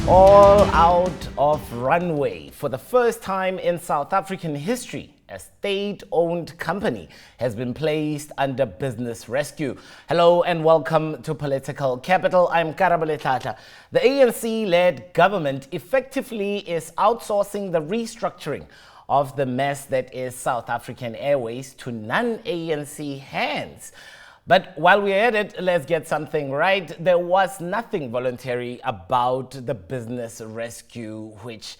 All out of runway. For the first time in South African history, a state-owned company has been placed under business rescue. Hello and welcome to Political Capital. I'm Karabale Tata. The ANC-led government effectively is outsourcing the restructuring of the mess that is South African Airways to non-ANC hands. But while we're at it, let's get something right. There was nothing voluntary about the business rescue, which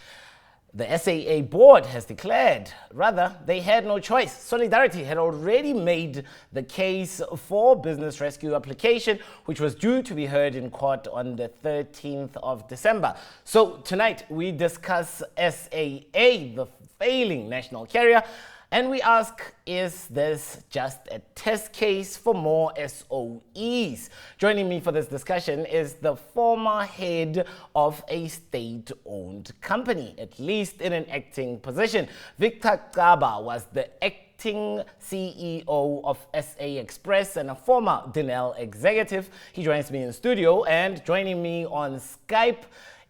the SAA board has declared. Rather, they had no choice. Solidarity had already made the case for business rescue application, which was due to be heard in court on the 13th of December. So tonight, we discuss SAA, the failing national carrier, and we ask, is this just a test case for more SOEs? Joining me for this discussion is the former head of a state-owned company, at least in an acting position. Victor Xaba was the acting CEO of SA Express and a former Denel executive. He joins me in studio, and joining me on Skype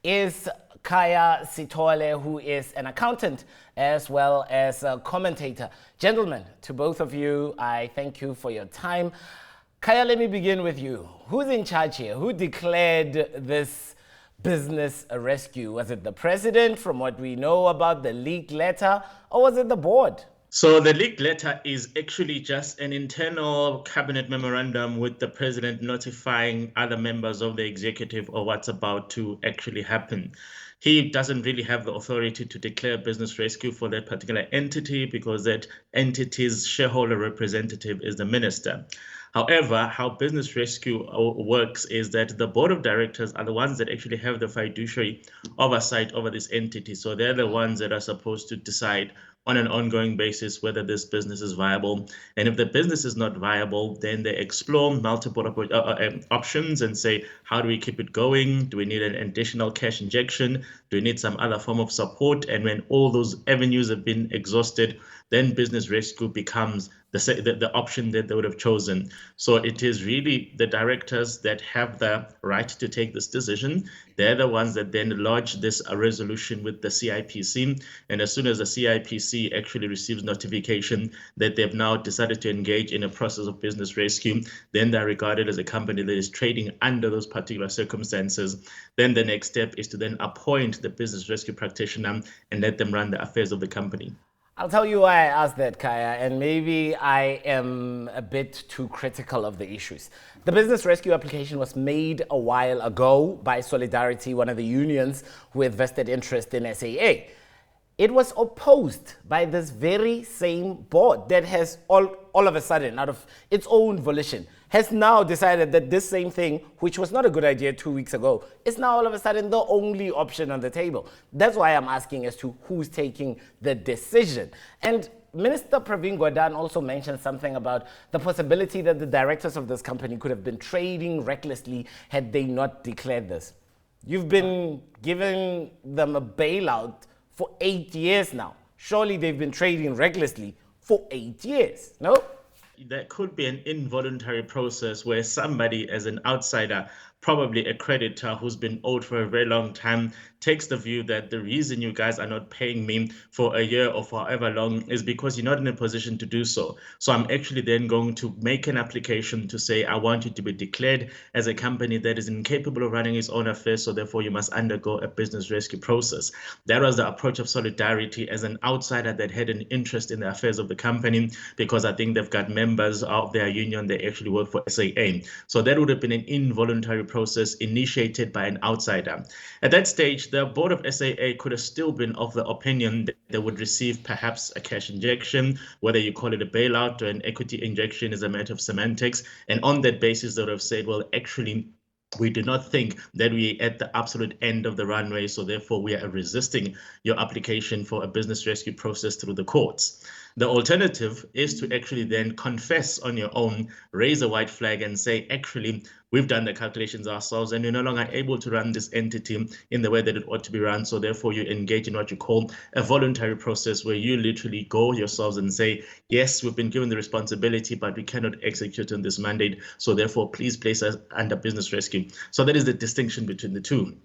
is Khaya Sithole, who is an accountant as well as a commentator. Gentlemen, to both of you, I thank you for your time. Khaya, let me begin with you. Who's in charge here? Who declared this business rescue? Was it the president, from what we know about the leaked letter, or was it the board? So the leaked letter is actually just an internal cabinet memorandum with the president notifying other members of the executive of what's about to actually happen. He doesn't really have the authority to declare business rescue for that particular entity because that entity's shareholder representative is the minister. However, how business rescue works is that the board of directors are the ones that actually have the fiduciary oversight over this entity. So they're the ones that are supposed to decide on an ongoing basis whether this business is viable. And if the business is not viable, then they explore multiple options and say, how do we keep it going? Do we need an additional cash injection? Do we need some other form of support? And when all those avenues have been exhausted, then business rescue becomes the option that they would have chosen. So it is really the directors that have the right to take this decision. They're the ones that then lodge this resolution with the CIPC. And as soon as the CIPC actually receives notification that they've now decided to engage in a process of business rescue, then they're regarded as a company that is trading under those particular circumstances. Then the next step is to then appoint the business rescue practitioner and let them run the affairs of the company. I'll tell you why I asked that, Khaya, and maybe I am a bit too critical of the issues. The business rescue application was made a while ago by Solidarity, one of the unions with vested interest in SAA. It was opposed by this very same board that has all of a sudden, out of its own volition, has now decided that this same thing, which was not a good idea 2 weeks ago, is now all of a sudden the only option on the table. That's why I'm asking as to who's taking the decision. And Minister Pravin Gordhan also mentioned something about the possibility that the directors of this company could have been trading recklessly had they not declared this. You've been giving them a bailout for 8 years now. Surely they've been trading recklessly for 8 years, no? There could be an involuntary process where somebody, as an outsider, probably a creditor who's been owed for a very long time, takes the view that the reason you guys are not paying me for a year or for however long is because you're not in a position to do so. So I'm actually then going to make an application to say, I want you to be declared as a company that is incapable of running its own affairs, so therefore you must undergo a business rescue process. That was the approach of Solidarity as an outsider that had an interest in the affairs of the company, because I think they've got members of their union that actually work for SAA. So that would have been an involuntary process initiated by an outsider. At that stage, the board of SAA could have still been of the opinion that they would receive perhaps a cash injection, whether you call it a bailout or an equity injection is a matter of semantics. And on that basis, they would have said, well, actually, we do not think that we're at the absolute end of the runway, so therefore we are resisting your application for a business rescue process through the courts. The alternative is to actually then confess on your own, raise a white flag and say, actually, we've done the calculations ourselves and you're no longer able to run this entity in the way that it ought to be run. So therefore you engage in what you call a voluntary process where you literally go yourselves and say, yes, we've been given the responsibility, but we cannot execute on this mandate. So therefore, please place us under business rescue. So that is the distinction between the two.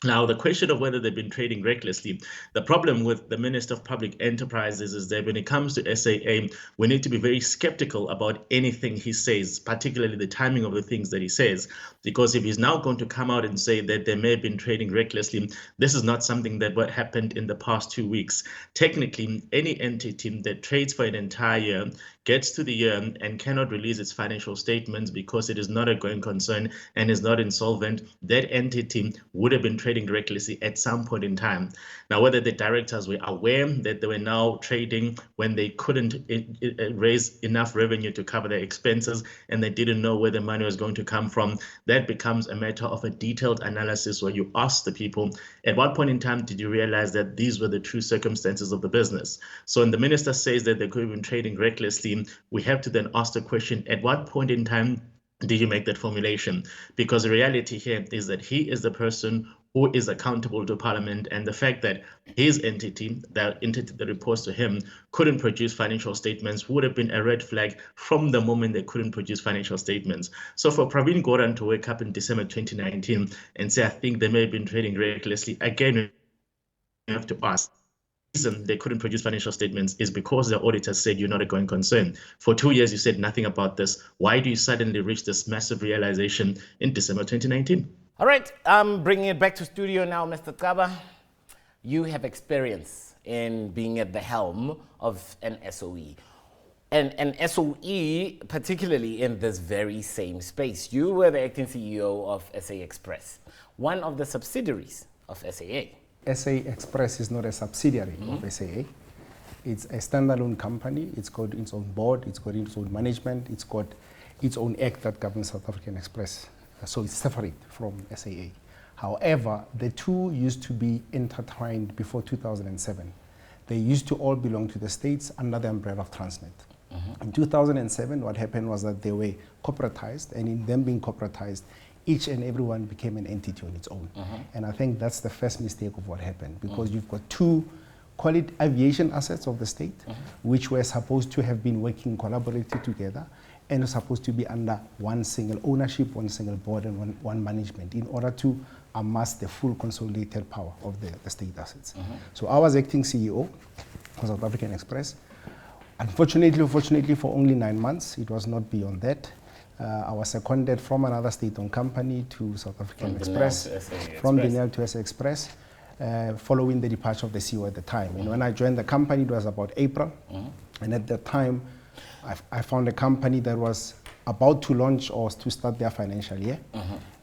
Now, the question of whether they've been trading recklessly, the problem with the Minister of Public Enterprises is that when it comes to SAA, we need to be very skeptical about anything he says, particularly the timing of the things that he says. Because if he's now going to come out and say that they may have been trading recklessly, this is not something that what happened in the past 2 weeks. Technically, any entity that trades for an entire year gets to the year and cannot release its financial statements because it is not a going concern and is not insolvent, that entity would have been trading recklessly at some point in time. Now, whether the directors were aware that they were now trading when they couldn't raise enough revenue to cover their expenses and they didn't know where the money was going to come from, that becomes a matter of a detailed analysis where you ask the people, at what point in time did you realize that these were the true circumstances of the business? So when the minister says that they could have been trading recklessly, we have to then ask the question, at what point in time did you make that formulation? Because the reality here is that he is the person who is accountable to Parliament, and the fact that his entity, the entity that reports to him, couldn't produce financial statements would have been a red flag from the moment they couldn't produce financial statements. So for Pravin Gordhan to wake up in December 2019 and say, I think they may have been trading recklessly, again, we have to ask, the reason they couldn't produce financial statements is because the auditors said you're not a going concern. For 2 years, you said nothing about this. Why do you suddenly reach this massive realization in December 2019? All right, I'm bringing it back to studio now, Mr. Xaba. You have experience in being at the helm of an SOE. And an SOE, particularly in this very same space. You were the acting CEO of SA Express, one of the subsidiaries of SAA. SA Express is not a subsidiary of SAA. It's a standalone company. It's got its own board. It's got its own management. It's got its own act that governs South African Express. So it's separate from SAA. However, the two used to be intertwined before 2007. They used to all belong to the states under the umbrella of Transnet. In 2007, what happened was that they were corporatized, and in them being corporatized, each and everyone became an entity on its own. And I think that's the first mistake of what happened, because you've got two, call it aviation assets of the state, which were supposed to have been working collaboratively together and are supposed to be under one single ownership, one single board, and one management in order to amass the full consolidated power of the state assets. So I was acting CEO for South African Express. Unfortunately, for only 9 months. It was not beyond that. I was seconded from another state-owned company to South African Express, from Denel to SA Express, following the departure of the CEO at the time. And when I joined the company, it was about April. And at that time, I found a company that was about to launch or to start their financial year.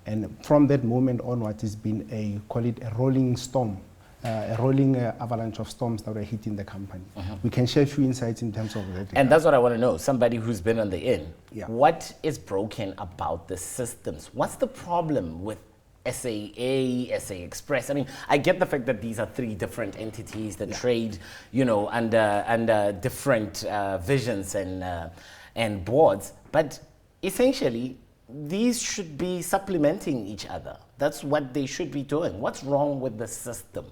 And from that moment onwards, it's been call it a rolling storm, a rolling avalanche of storms that were hitting the company. We can share a few insights in terms of that. And that's what I want to know, somebody who's been on the in. Yeah. What is broken about the systems? What's the problem with SAA, SA Express? I mean, I get the fact that these are three different entities that trade, you know, under different visions and boards, but essentially, these should be supplementing each other. That's what they should be doing. What's wrong with the system?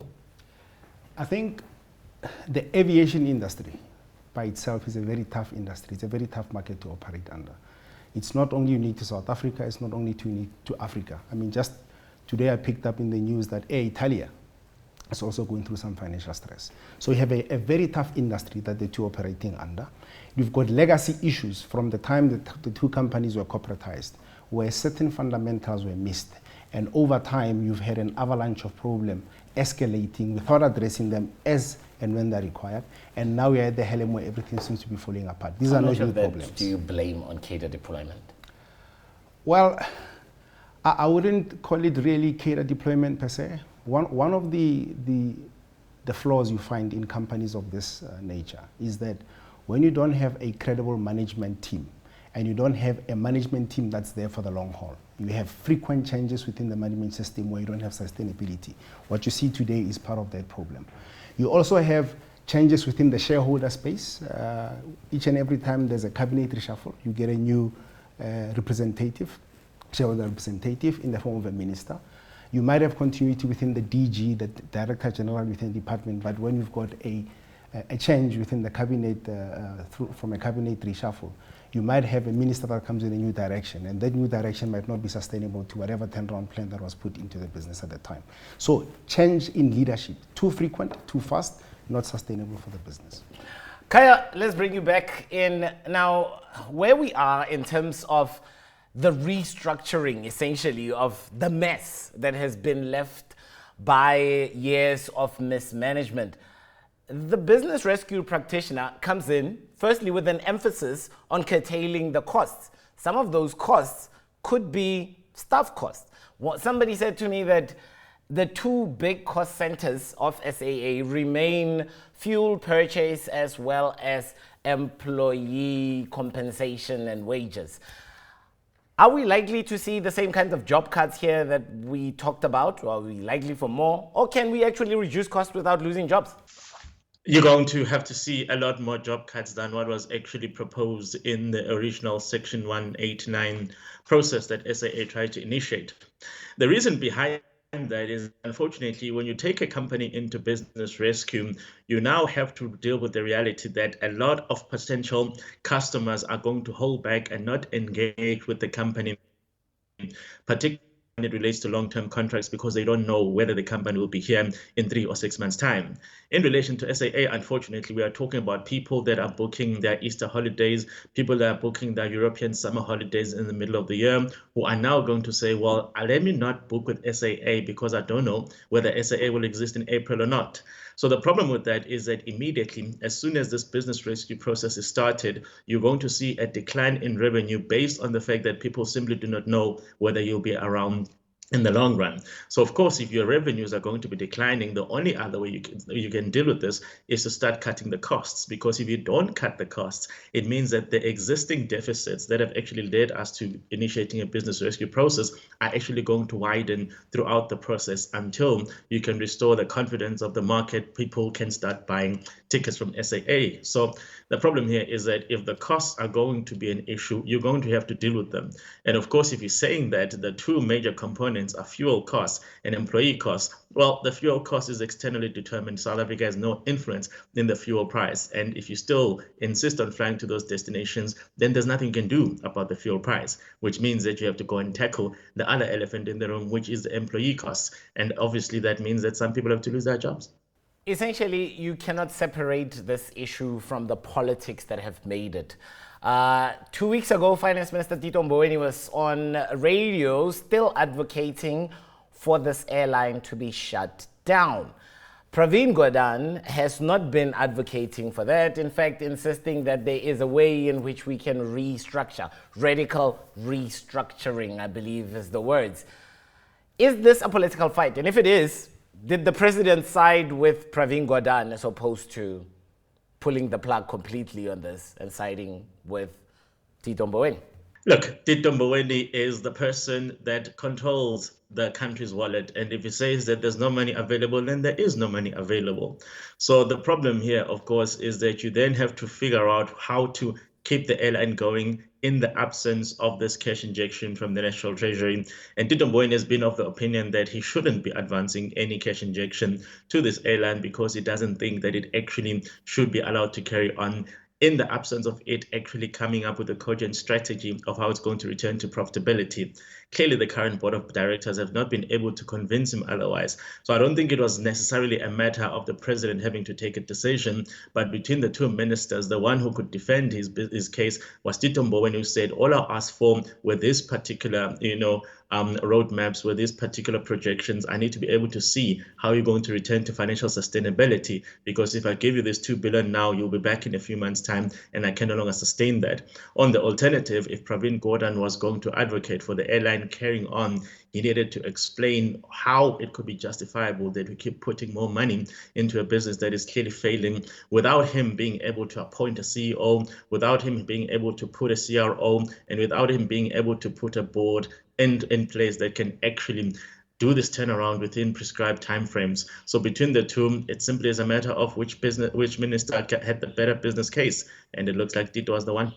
I think the aviation industry by itself is a very tough industry. It's a very tough market to operate under. It's not only unique to South Africa, it's not only unique to Africa. I mean, just today I picked up in the news that Air Italia is also going through some financial stress. So you have a very tough industry that the two are operating under. You've got legacy issues from the time that the two companies were corporatized, where certain fundamentals were missed. And over time, you've had an avalanche of problems escalating without addressing them as and when they're required. And now we're at the helm where everything seems to be falling apart. These are not new problems. Do you blame on cadre deployment? Well, I wouldn't call it really cadre deployment per se. One of the flaws you find in companies of this nature is that when you don't have a credible management team, and you don't have a management team that's there for the long haul. You have frequent changes within the management system where you don't have sustainability. What you see today is part of that problem. You also have changes within the shareholder space. Each and every time there's a cabinet reshuffle, you get a new shareholder representative in the form of a minister. You might have continuity within the DG, the Director General within the department, but when you've got a a change within the cabinet from a cabinet reshuffle, you might have a minister that comes in a new direction, and that new direction might not be sustainable to whatever turnaround plan that was put into the business at the time. So change in leadership, too frequent, too fast, not sustainable for the business. Khaya, let's bring you back in now. Where we are in terms of the restructuring, essentially, of the mess that has been left by years of mismanagement. The business rescue practitioner comes in, firstly, with an emphasis on curtailing the costs. Some of those costs could be staff costs. Somebody said to me that the two big cost centers of SAA remain fuel purchase as well as employee compensation and wages. Are we likely to see the same kinds of job cuts here that we talked about? Or are we likely for more? Or can we actually reduce costs without losing jobs? You're going to have to see a lot more job cuts than what was actually proposed in the original Section 189 process that SAA tried to initiate. The reason behind that is, unfortunately, when you take a company into business rescue, you now have to deal with the reality that a lot of potential customers are going to hold back and not engage with the company, particularly when it relates to long-term contracts, because they don't know whether the company will be here in 3 or 6 months' time. In relation to SAA, unfortunately, we are talking about people that are booking their Easter holidays, people that are booking their European summer holidays in the middle of the year, who are now going to say, well, let me not book with SAA because I don't know whether SAA will exist in April or not. So the problem with that is that immediately, as soon as this business rescue process is started, you're going to see a decline in revenue based on the fact that people simply do not know whether you'll be around in the long run. So of course, if your revenues are going to be declining, the only other way you can deal with this is to start cutting the costs, because if you don't cut the costs, it means that the existing deficits that have actually led us to initiating a business rescue process are actually going to widen throughout the process until you can restore the confidence of the market. People can start buying tickets from SAA. So the problem here is that if the costs are going to be an issue, you're going to have to deal with them. And of course, if you're saying that the two major components are fuel costs and employee costs, well, the fuel cost is externally determined. South Africa has no influence in the fuel price. And if you still insist on flying to those destinations, then there's nothing you can do about the fuel price, which means that you have to go and tackle the other elephant in the room, which is the employee costs. And obviously that means that some people have to lose their jobs. Essentially, you cannot separate this issue from the politics that have made it. 2 weeks ago, Finance Minister Tito Mboweni was on radio still advocating for this airline to be shut down. Pravin Gordhan has not been advocating for that, in fact, insisting that there is a way in which we can restructure. Radical restructuring, I believe is the words. Is this a political fight? And if it is, did the president side with Pravin Gordhan as opposed to pulling the plug completely on this and siding with Tito Mboweni? Look, Tito Mboweni is the person that controls the country's wallet. And if he says that there's no money available, then there is no money available. So the problem here, of course, is that you then have to figure out how to keep the airline going in the absence of this cash injection from the National Treasury. And Tito Mboweni has been of the opinion that he shouldn't be advancing any cash injection to this airline because he doesn't think that it actually should be allowed to carry on in the absence of it actually coming up with a cogent strategy of how it's going to return to profitability. Clearly, the current board of directors have not been able to convince him otherwise. So I don't think it was necessarily a matter of the president having to take a decision, but between the two ministers, the one who could defend his case was Tito Mboweni, who said, all I asked for were this particular, roadmaps, with these particular projections. I need to be able to see how you're going to return to financial sustainability, because if I give you this 2 billion now, you'll be back in a few months' time, and I can no longer sustain that. On the alternative, if Pravin Gordhan was going to advocate for the airline carrying on, he needed to explain how it could be justifiable that we keep putting more money into a business that is clearly failing without him being able to appoint a CEO, without him being able to put a CRO, and without him being able to put a board in place that can actually do this turnaround within prescribed timeframes. So between the two, it simply is a matter of which minister had the better business case, and it looks like Tito was the one.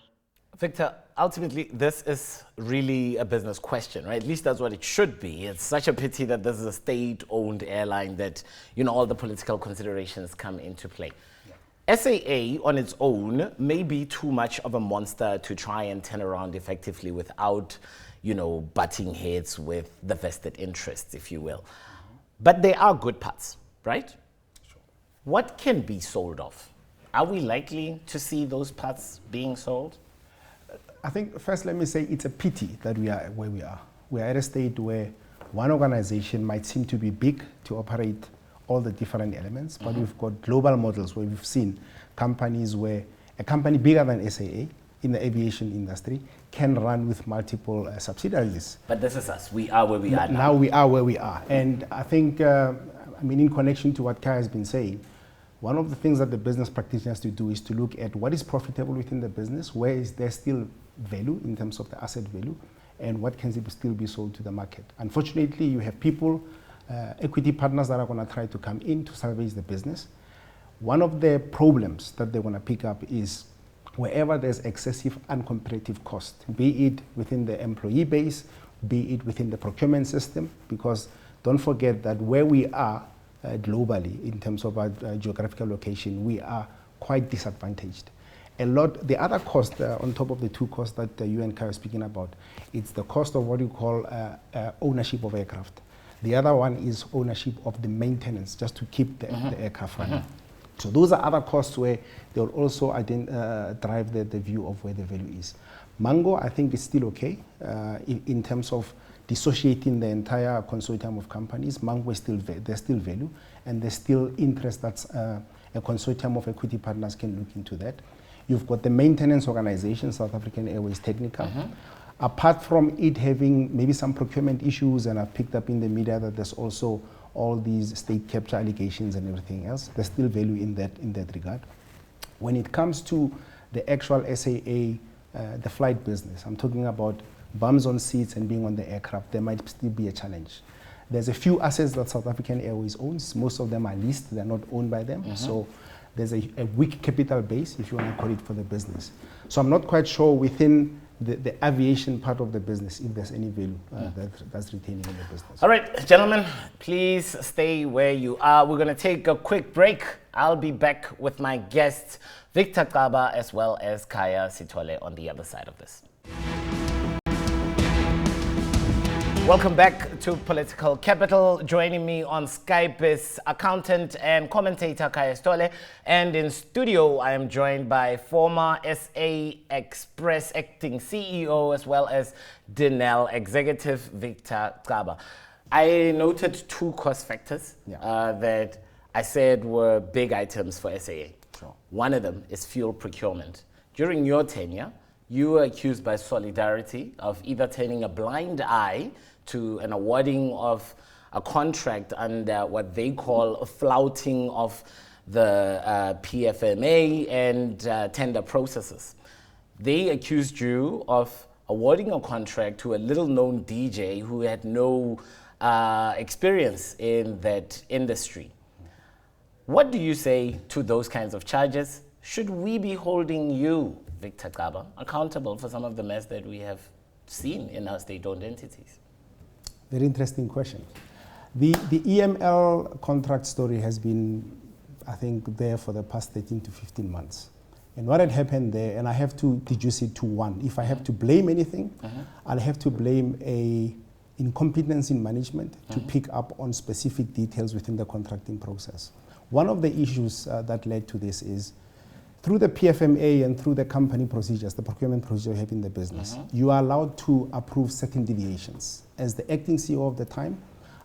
Victor, ultimately, this is really a business question, right? At least that's what it should be. It's such a pity that this is a state-owned airline that, all the political considerations come into play. Yeah. SAA on its own may be too much of a monster to try and turn around effectively without, butting heads with the vested interests, if you will. But there are good parts, right? Sure. What can be sold off? Are we likely to see those parts being sold? I think first let me say it's a pity that we are where we are. We are at a state where one organization might seem to be big to operate all the different elements, but we've got global models where we've seen companies where a company bigger than SAA in the aviation industry can run with multiple subsidiaries. But this is us. We are where we are now. Now we are where we are. And I think, in connection to what Khaya has been saying, one of the things that the business practitioner has to do is to look at what is profitable within the business, where is there still value in terms of the asset value, and what can still be sold to the market. Unfortunately, you have people, equity partners that are going to try to come in to salvage the business. One of the problems that they want to pick up is wherever there's excessive uncompetitive cost, be it within the employee base, be it within the procurement system, because don't forget that where we are globally in terms of our geographical location, we are quite disadvantaged. The other cost on top of the two costs that you and Khaya are speaking about, it's the cost of what you call ownership of aircraft. The other one is ownership of the maintenance, just to keep the aircraft running. So those are other costs where they'll also drive the view of where the value is. Mango, I think, is still okay in terms of dissociating the entire consortium of companies. Mango is there's still value, and there's still interest that a consortium of equity partners can look into that. You've got the maintenance organization, South African Airways Technical. Apart from it having maybe some procurement issues, and I've picked up in the media that there's also all these state capture allegations and everything else, there's still value in that regard. When it comes to the actual SAA, the flight business, I'm talking about bums on seats and being on the aircraft, there might still be a challenge. There's a few assets that South African Airways owns. Most of them are leased, they're not owned by them. So there's a weak capital base, if you want to call it, for the business. So I'm not quite sure within the aviation part of the business if there's any value that's retaining in the business. All right, gentlemen, please stay where you are. We're going to take a quick break. I'll be back with my guests, Victor Xaba, as well as Khaya Sithole on the other side of this. Welcome back to Political Capital. Joining me on Skype is accountant and commentator Khaya Sithole. And in studio, I am joined by former SA Express acting CEO as well as Denel executive Victor Xaba. I noted two cost factors that I said were big items for SAA. Sure. One of them is fuel procurement. During your tenure, you were accused by Solidarity of either turning a blind eye to an awarding of a contract under what they call a flouting of the PFMA and tender processes. They accused you of awarding a contract to a little-known DJ who had no experience in that industry. What do you say to those kinds of charges? Should we be holding you, Victor Xaba, accountable for some of the mess that we have seen in our state-owned entities? Very interesting question. The EML contract story has been, I think, there for the past 13 to 15 months. And what had happened there, and I have to reduce it to one. If I have to blame anything, I'll have to blame a incompetence in management to pick up on specific details within the contracting process. One of the issues that led to this is through the PFMA and through the company procedures, the procurement procedure we have in the business, you are allowed to approve certain deviations. As the acting CEO of the time,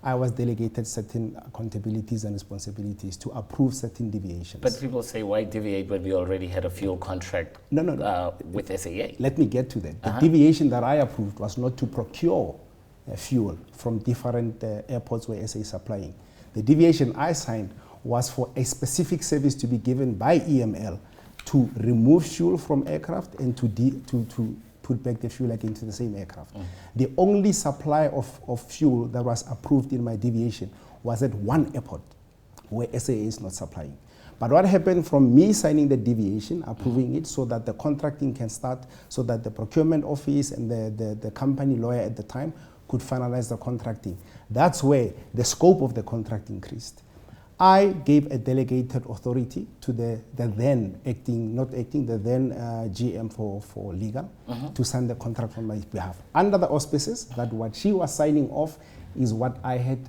I was delegated certain accountabilities and responsibilities to approve certain deviations. But people say, why deviate when we already had a fuel contract with SAA? Let me get to that. The deviation that I approved was not to procure fuel from different airports where SA is supplying. The deviation I signed was for a specific service to be given by EML to remove fuel from aircraft and to put back the fuel into the same aircraft. The only supply of fuel that was approved in my deviation was at one airport where SAA is not supplying. But what happened from me signing the deviation, approving it so that the contracting can start, so that the procurement office and the company lawyer at the time could finalize the contracting. That's where the scope of the contract increased. I gave a delegated authority to the then GM for legal to sign the contract on my behalf. Under the auspices that what she was signing off is what I had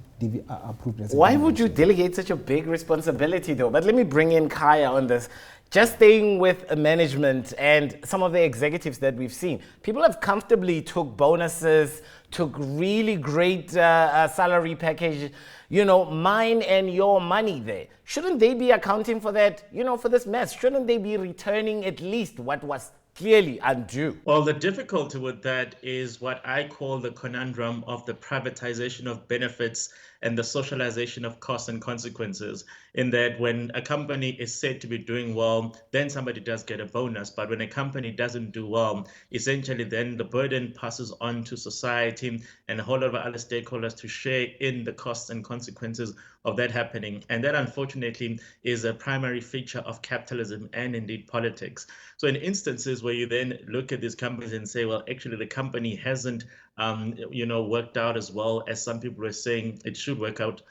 approved as a Why would you delegate such a big responsibility though? But let me bring in Khaya on this. Just staying with management and some of the executives that we've seen, people have comfortably took bonuses, took really great salary package, you know, mine and your money there. Shouldn't they be accounting for that, you know, for this mess? Shouldn't they be returning at least what was clearly undue? Well, the difficulty with that is what I call the conundrum of the privatization of benefits and the socialization of costs and consequences, in that when a company is said to be doing well, then somebody does get a bonus. But when a company doesn't do well, essentially then the burden passes on to society and a whole lot of other stakeholders to share in the costs and consequences of that happening. And that, unfortunately, is a primary feature of capitalism and indeed politics. So in instances where you then look at these companies and say, well, actually the company hasn't worked out as well as some people are saying it should work out.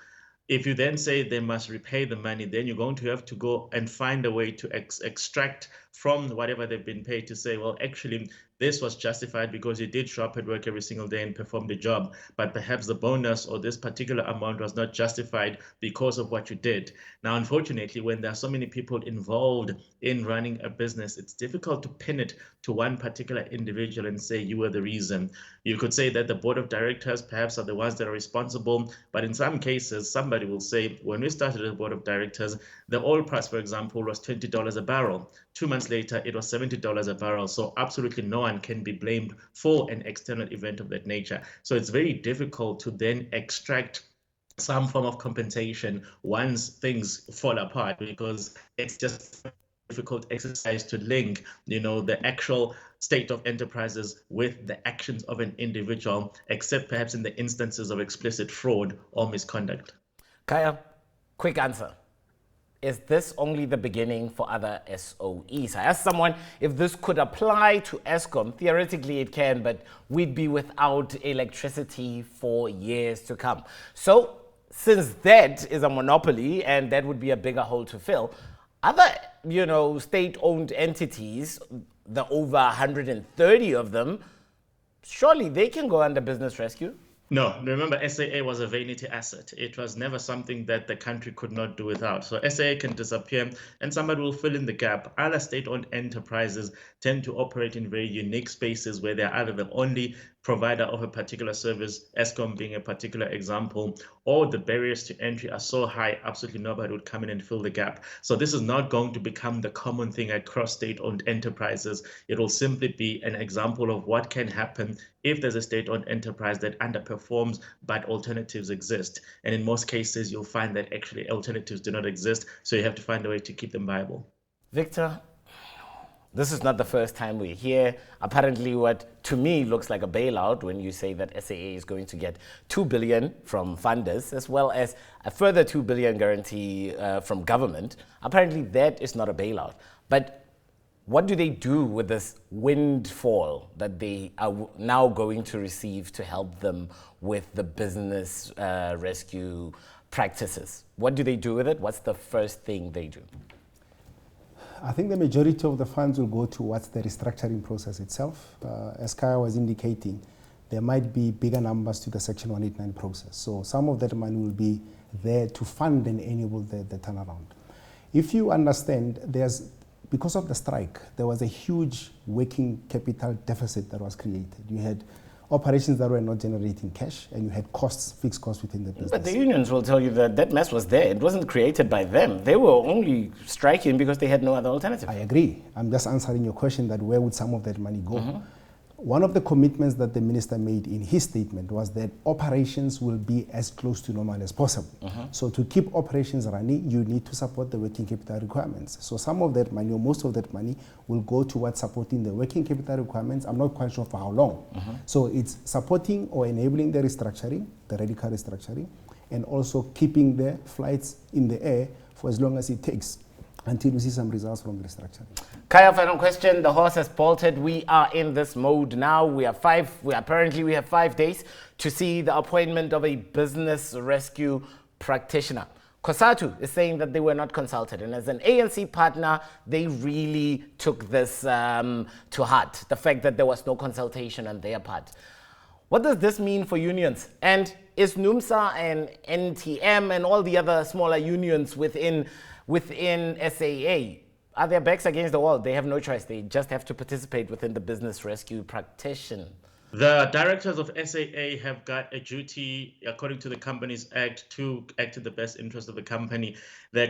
If you then say they must repay the money, then you're going to have to go and find a way to extract from whatever they've been paid to say, well, actually, this was justified because you did show up at work every single day and perform the job, but perhaps the bonus or this particular amount was not justified because of what you did. Now, unfortunately, when there are so many people involved in running a business, it's difficult to pin it to one particular individual and say you were the reason. You could say that the board of directors perhaps are the ones that are responsible, but in some cases, somebody will say, when we started the board of directors, the oil price, for example, was $20 a barrel. 2 months later, it was $70 a barrel. So absolutely no one can be blamed for an external event of that nature. So it's very difficult to then extract some form of compensation once things fall apart, because it's just a difficult exercise to link, the actual state of enterprises with the actions of an individual, except perhaps in the instances of explicit fraud or misconduct. Khaya, quick answer. Is this only the beginning for other SOEs? I asked someone if this could apply to Eskom. Theoretically, it can, but we'd be without electricity for years to come. So, since that is a monopoly and that would be a bigger hole to fill, other, state-owned entities, the over 130 of them, surely they can go under business rescue. No, remember, SAA was a vanity asset. It was never something that the country could not do without. So SAA can disappear and somebody will fill in the gap. Other state-owned enterprises tend to operate in very unique spaces where they're either the only provider of a particular service, Eskom being a particular example, or the barriers to entry are so high, absolutely nobody would come in and fill the gap. So this is not going to become the common thing across state-owned enterprises. It will simply be an example of what can happen if there's a state-owned enterprise that underperforms, but alternatives exist. And in most cases, you'll find that actually alternatives do not exist, so you have to find a way to keep them viable. Victor, this is not the first time we're here. Apparently what to me looks like a bailout when you say that SAA is going to get 2 billion from funders as well as a further 2 billion guarantee from government. Apparently that is not a bailout. But what do they do with this windfall that they are now going to receive to help them with the business rescue practices? What do they do with it? What's the first thing they do? I think the majority of the funds will go towards the restructuring process itself. As Khaya was indicating, there might be bigger numbers to the Section 189 process. So some of that money will be there to fund and enable the turnaround. If you understand, because of the strike, there was a huge working capital deficit that was created. You had operations that were not generating cash, and you had fixed costs within the business. But the unions will tell you that that mess was there. It wasn't created by them. They were only striking because they had no other alternative. I agree. I'm just answering your question that where would some of that money go? One of the commitments that the minister made in his statement was that operations will be as close to normal as possible. So to keep operations running, you need to support the working capital requirements. So some of that money, or most of that money, will go towards supporting the working capital requirements. I'm not quite sure for how long. So it's supporting or enabling the restructuring, the radical restructuring, and also keeping the flights in the air for as long as it takes until we see some results from the restructuring. Khaya, final question. The horse has bolted. We are in this mode now. We have 5 days to see the appointment of a business rescue practitioner. COSATU is saying that they were not consulted, and as an ANC partner, they really took this to heart, the fact that there was no consultation on their part. What does this mean for unions? And is NUMSA and NTM and all the other smaller unions within SAA, are their backs against the wall? They have no choice. They just have to participate within the business rescue practitioner. The directors of SAA have got a duty, according to the Companies Act, to act in the best interest of the company. The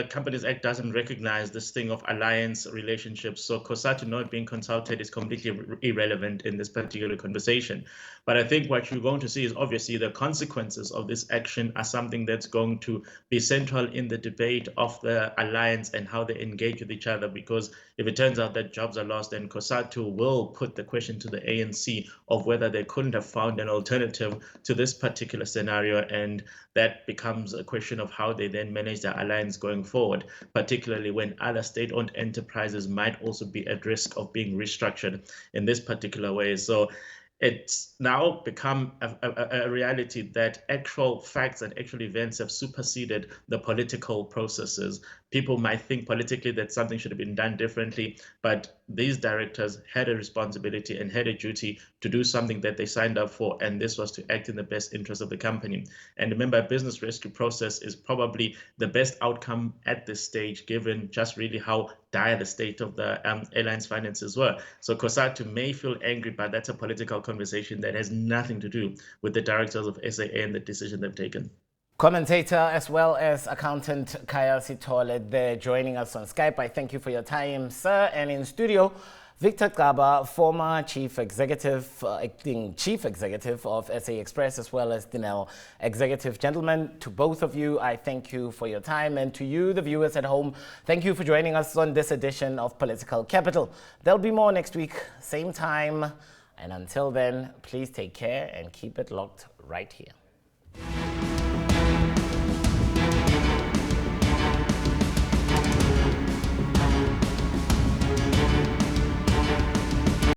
Companies Act doesn't recognize this thing of alliance relationships, so COSATU not being consulted is completely irrelevant in this particular conversation. But I think what you're going to see is obviously the consequences of this action are something that's going to be central in the debate of the alliance and how they engage with each other, because if it turns out that jobs are lost, then COSATU will put the question to the ANC of whether they couldn't have found an alternative to this particular scenario, and that becomes a question of how they then manage their alliance going forward, particularly when other state-owned enterprises might also be at risk of being restructured in this particular way. So it's now become a reality that actual facts and actual events have superseded the political processes. People might think politically that something should have been done differently, but these directors had a responsibility and had a duty to do something that they signed up for, and this was to act in the best interest of the company. And remember, a business rescue process is probably the best outcome at this stage, given just really how dire the state of the airline's finances were. So COSATU may feel angry, but that's a political conversation that has nothing to do with the directors of SAA and the decision they've taken. Commentator as well as accountant Khaya Sithole, they're joining us on Skype. I thank you for your time, sir. And in studio, Victor Xaba, former acting chief executive of SA Express, as well as Denel executive. Gentlemen, to both of you, I thank you for your time. And to you, the viewers at home, thank you for joining us on this edition of Political Capital. There'll be more next week, same time. And until then, please take care and keep it locked right here.